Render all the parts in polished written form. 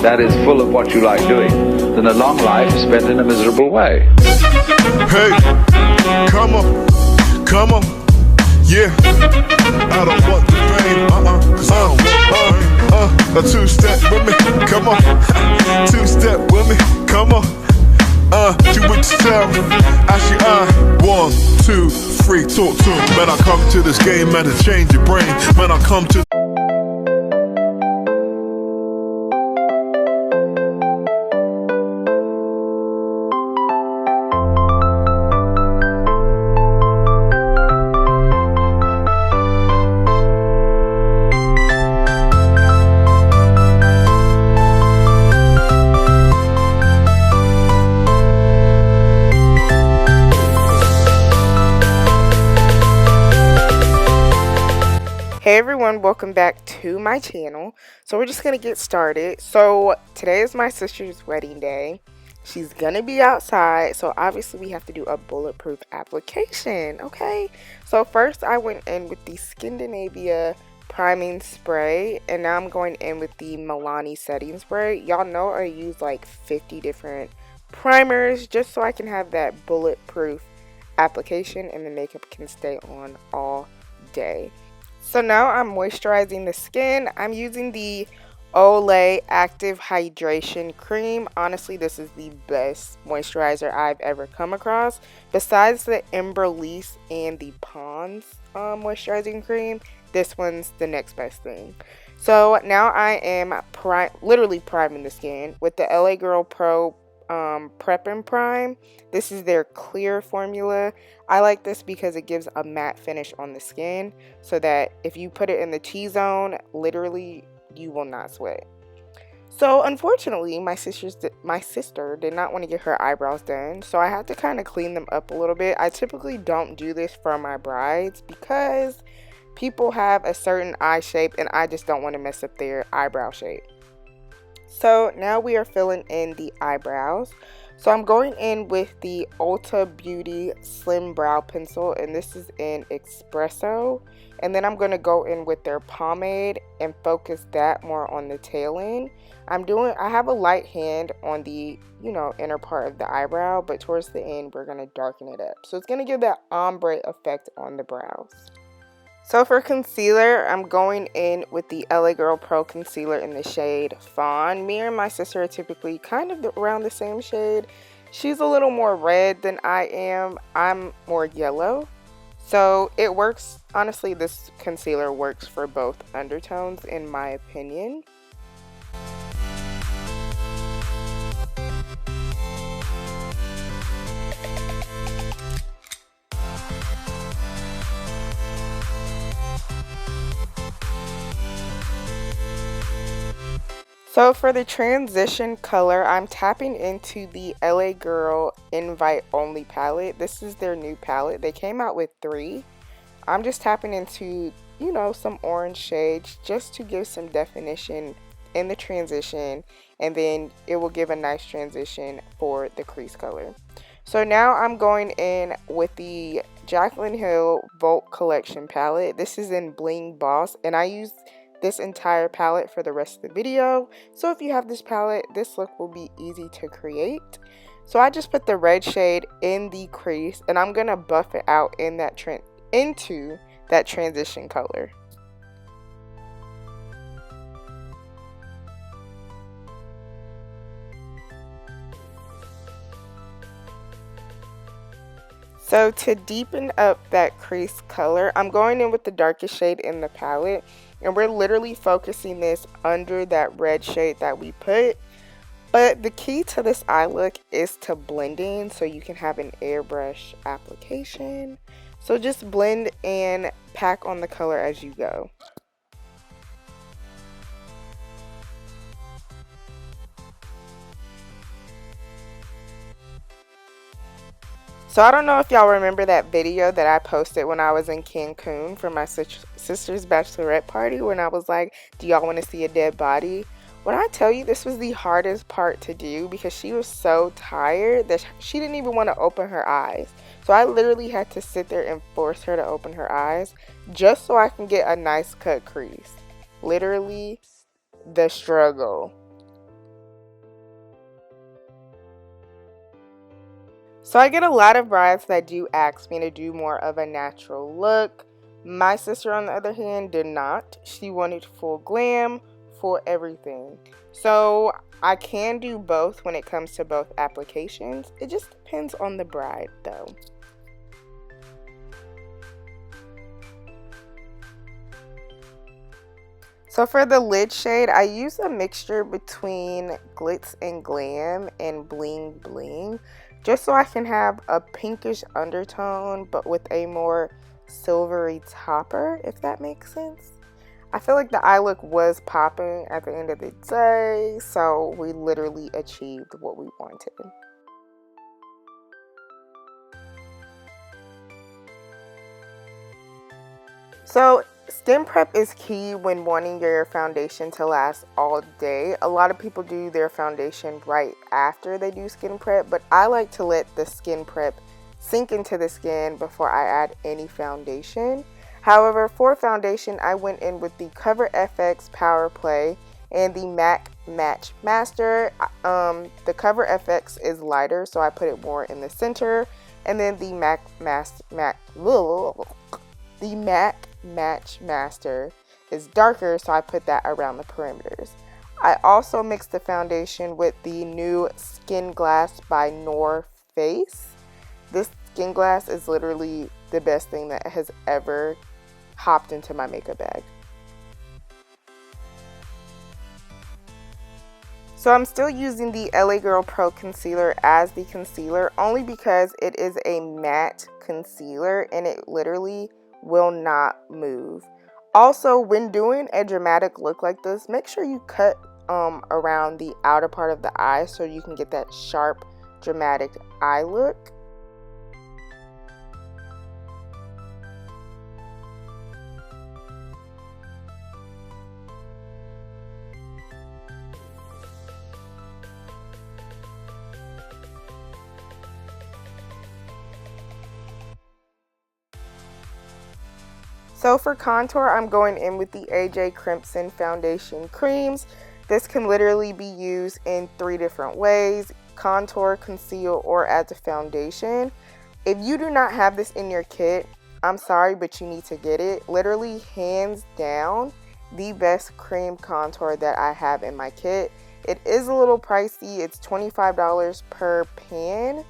that is full of what you like doing, than a long life spent in a miserable way. Hey, come on, yeah. I don't want the pain, cause I don't want pain. A two-step with me, come on. Two-step with me, come on. You would tell actually 1, 2, 3, talk to him. Man, I come to this game, man, to change your brain. Man, I come to Hey everyone, welcome back to my channel. So we're just gonna get started. So today is my sister's wedding day. She's gonna be outside, so obviously we have to do a bulletproof application. Okay, so first I went in with the Skindinavia priming spray, and now I'm going in with the Milani setting spray. Y'all know I use like 50 different primers just so I can have that bulletproof application and the makeup can stay on all day. So now I'm moisturizing the skin. I'm using the Olay Active Hydration Cream. Honestly, this is the best moisturizer I've ever come across. Besides the Embryolisse and the Pond's moisturizing cream, this one's the next best thing. So now I am literally priming the skin with the LA Girl Pro Prep and Prime. This is their clear formula. I like this because it gives a matte finish on the skin so that if you put it in the T-zone, literally you will not sweat. So unfortunately, my sister did not want to get her eyebrows done, so I had to kind of clean them up a little bit. I typically don't do this for my brides because people have a certain eye shape and I just don't want to mess up their eyebrow shape. So now we are filling in the eyebrows. So I'm going in with the Ulta Beauty Slim Brow Pencil, and this is in Espresso. And then I'm going to go in with their pomade and focus that more on the tail end. I have a light hand on the, inner part of the eyebrow, but towards the end we're going to darken it up. So it's going to give that ombre effect on the brows. So for concealer, I'm going in with the LA Girl Pro Concealer in the shade Fawn. Me and my sister are typically kind of around the same shade. She's a little more red than I am. I'm more yellow. So it works. Honestly, this concealer works for both undertones in my opinion. So for the transition color, I'm tapping into the LA Girl Invite Only palette. This is their new palette. They came out with 3. I'm just tapping into, some orange shades just to give some definition in the transition, and then it will give a nice transition for the crease color. So now I'm going in with the Jaclyn Hill Volt Collection palette. This is in Bling Boss, and I use this entire palette for the rest of the video. So if you have this palette, this look will be easy to create. So I just put the red shade in the crease, and I'm gonna buff it out in that into that transition color. So to deepen up that crease color, I'm going in with the darkest shade in the palette, and we're literally focusing this under that red shade that we put. But the key to this eye look is to blending, so you can have an airbrush application. So just blend and pack on the color as you go. So I don't know if y'all remember that video that I posted when I was in Cancun for my sister's bachelorette party, when I was like, do y'all want to see a dead body? When I tell you, this was the hardest part to do because she was so tired that she didn't even want to open her eyes. So I literally had to sit there and force her to open her eyes just so I can get a nice cut crease. Literally the struggle. So I get a lot of brides that do ask me to do more of a natural look. My sister, on the other hand, did not. She wanted full glam, full everything. So I can do both when it comes to both applications. It just depends on the bride though. So for the lid shade, I use a mixture between Glitz and Glam and Bling Bling, just so I can have a pinkish undertone but with a more silvery topper, if that makes sense. I feel like the eye look was popping at the end of the day, so we literally achieved what we wanted. So skin prep is key when wanting your foundation to last all day. A lot of people do their foundation right after they do skin prep, but I like to let the skin prep sink into the skin before I add any foundation. However, for foundation, I went in with the Cover FX Powerplay and the MAC Match Master. The Cover FX is lighter, so I put it more in the center, and then the MAC Match Master is darker, so I put that around the perimeters. I also mixed the foundation with the new Skin Glass by Noorface. This Skin Glass is literally the best thing that has ever hopped into my makeup bag. So I'm still using the LA Girl Pro Concealer as the concealer, only because it is a matte concealer and it literally will not move. Also, when doing a dramatic look like this, make sure you cut around the outer part of the eye so you can get that sharp, dramatic eye look. So for contour, I'm going in with the AJ Crimson Foundation Creams. This can literally be used in 3 different ways: contour, conceal, or as a foundation. If you do not have this in your kit, I'm sorry, but you need to get it. Literally, hands down, the best cream contour that I have in my kit. It is a little pricey. It's $25 per pan,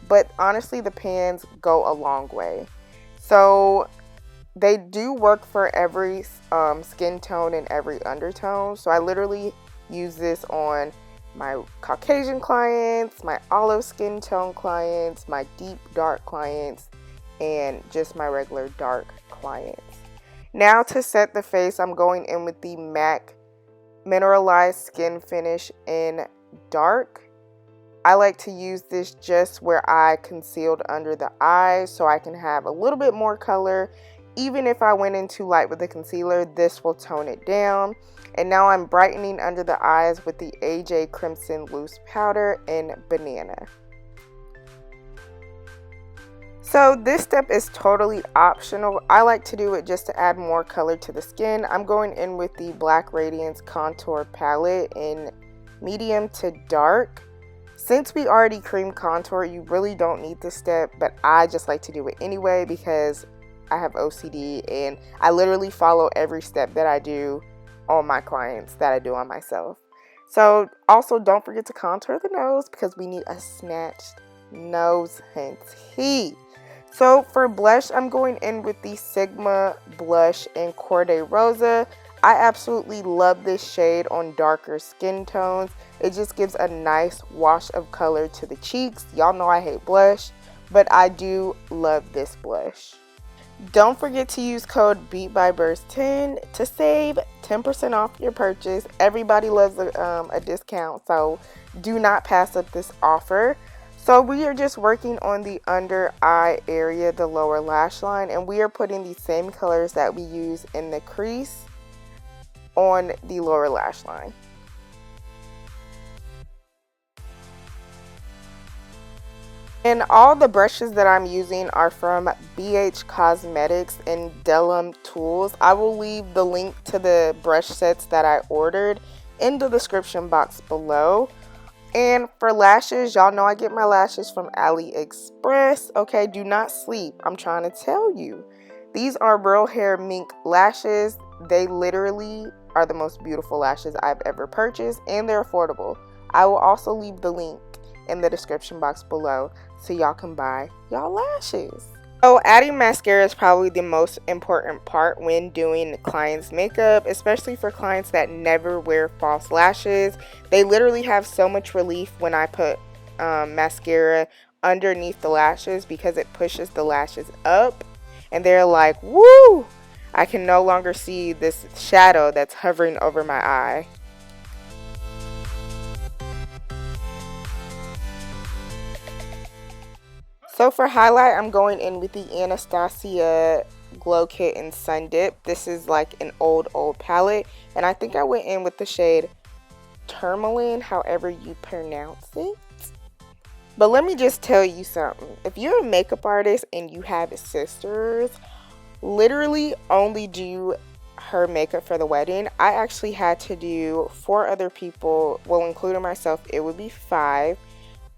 but honestly, the pans go a long way. So they do work for every skin tone and every undertone. So I literally use this on my Caucasian clients, my olive skin tone clients, my deep dark clients, and just my regular dark clients. Now to set the face, I'm going in with the MAC Mineralized Skin Finish in Dark. I like to use this just where I concealed under the eye so I can have a little bit more color. Even if I went in too light with the concealer, this will tone it down. And now I'm brightening under the eyes with the AJ Crimson Loose Powder in Banana. So this step is totally optional. I like to do it just to add more color to the skin. I'm going in with the Black Radiance Contour Palette in medium to dark. Since we already cream contour, you really don't need this step, but I just like to do it anyway because I have OCD and I literally follow every step that I do on my clients that I do on myself. So also don't forget to contour the nose because we need a snatched nose, hence he. So for blush, I'm going in with the Sigma blush in Corday Rosa. I absolutely love this shade on darker skin tones. It just gives a nice wash of color to the cheeks. Y'all know I hate blush, but I do love this blush. Don't forget to use code Beat.By.Burst 10 to save 10% off your purchase. Everybody loves a discount, so do not pass up this offer. So we are just working on the under eye area, the lower lash line, and we are putting the same colors that we use in the crease on the lower lash line. And all the brushes that I'm using are from BH Cosmetics and Delum Tools. I will leave the link to the brush sets that I ordered in the description box below. And for lashes, y'all know I get my lashes from AliExpress. Okay, do not sleep. I'm trying to tell you. These are Real Hair Mink lashes. They literally are the most beautiful lashes I've ever purchased, and they're affordable. I will also leave the link in the description box below so y'all can buy y'all lashes. So adding mascara is probably the most important part when doing clients' makeup, especially for clients that never wear false lashes. They literally have so much relief when I put mascara underneath the lashes because it pushes the lashes up and they're like, woo! I can no longer see this shadow that's hovering over my eye. So for highlight, I'm going in with the Anastasia Glow Kit in Sundipped. This is like an old palette. And I think I went in with the shade Tourmaline, however you pronounce it. But let me just tell you something. If you're a makeup artist and you have sisters, literally only do her makeup for the wedding. I actually had to do 4 other people, well including myself, it would be 5.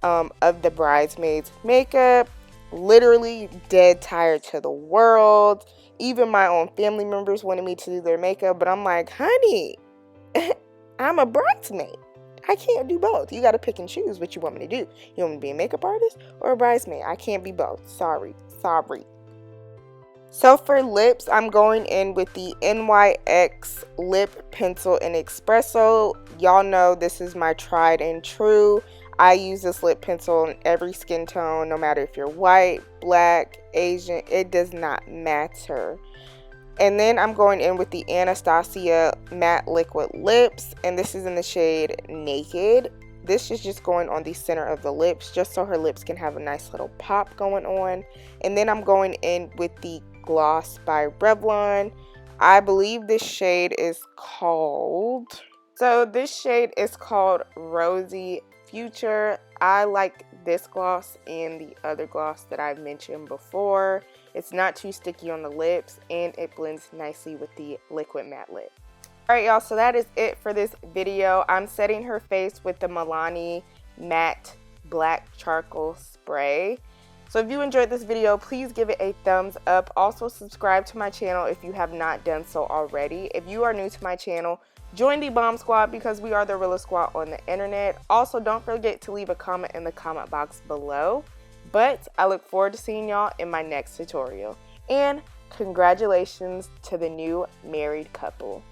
Of the bridesmaids makeup. Literally dead tired to the world. Even my own family members wanted me to do their makeup, but I'm like, honey, I'm a bridesmaid. I can't do both. You got to pick and choose what you want me to do. You want me to be a makeup artist or a bridesmaid? I can't be both. Sorry. So for lips, I'm going in with the NYX lip pencil in Espresso. Y'all know this is my tried and true. I use this lip pencil in every skin tone, no matter if you're white, black, Asian, it does not matter. And then I'm going in with the Anastasia Matte Liquid Lips, and this is in the shade Naked. This is just going on the center of the lips, just so her lips can have a nice little pop going on. And then I'm going in with the gloss by Revlon. I believe this shade is called... So this shade is called Rosy Future. I like this gloss and the other gloss that I've mentioned before. It's not too sticky on the lips and it blends nicely with the liquid matte lip. Alright y'all, so that is it for this video. I'm setting her face with the Milani Matte Black Charcoal Spray. So if you enjoyed this video, please give it a thumbs up. Also subscribe to my channel if you have not done so already. If you are new to my channel, join the B.O.M B Squad because we are the realest squad on the internet. Also, don't forget to leave a comment in the comment box below. But I look forward to seeing y'all in my next tutorial. And congratulations to the new married couple.